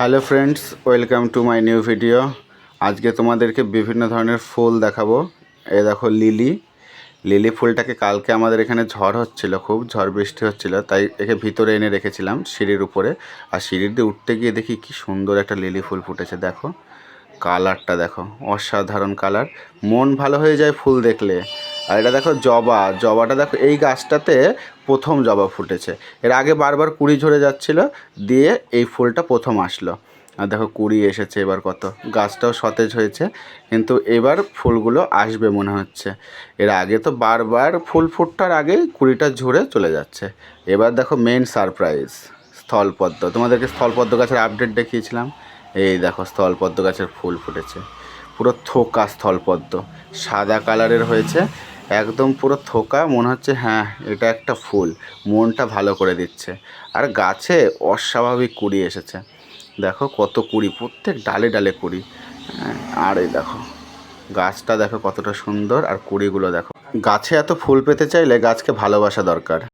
Hello friends, welcome to my new video. আজকে তোমাদেরকে বিভিন্ন ধরনের ফুল দেখাবো। এই দেখো লিলি ফুলটাকে কালকে আমাদের এখানে ঝড় হচ্ছিল, খুব ঝড় বৃষ্টি হচ্ছিল, তাই একে ভিতরে এনে রেখেছিলাম সিঁড়ির উপরে। আর সিঁড়ির দিয়ে উঠতে গিয়ে দেখি কি সুন্দর একটা লিলি ফুল ফুটেছে। দেখো কালারটা, দেখো অসাধারণ কালার, মন ভালো হয়ে যায় ফুল দেখলে। আর এটা দেখো জবাটা দেখো, এই গাছটাতে প্রথম জবা ফুটেছে। এর আগে বারবার কুড়ি ঝরে যাচ্ছিল, দিয়ে এই ফুলটা প্রথম আসলো। আর দেখো কুড়ি এসেছে এবার, কত গাছটাও সতেজ হয়েছে, কিন্তু এবার ফুলগুলো আসবে মনে হচ্ছে। এর আগে তো বারবার ফুল ফুটটার আগেই কুড়িটা ঝরে চলে যাচ্ছে। এবার দেখো মেন সারপ্রাইজ, স্থলপদ্ম। তোমাদেরকে স্থলপদ্ম গাছের আপডেট দেখিয়েছিলাম। এই দেখো স্থলপদ্ম গাছের ফুল ফুটেছে, পুরো থোকা স্থলপদ্ম, সাদা কালারের হয়েছে, একদম পুরো থোকা। মনে হচ্ছে হ্যাঁ এটা একটা ফুল, মনটা ভালো করে দিচ্ছে। আর গাছে অস্বাভাবিক কুড়ি এসেছে, দেখো কত কুড়ি, প্রত্যেক ডালে ডালে কুড়ি। আর এই দেখো গাছটা দেখো কতটা সুন্দর, আর কুড়িগুলো দেখো। গাছে এত ফুল পেতে চাইলে গাছকে ভালোবাসা দরকার।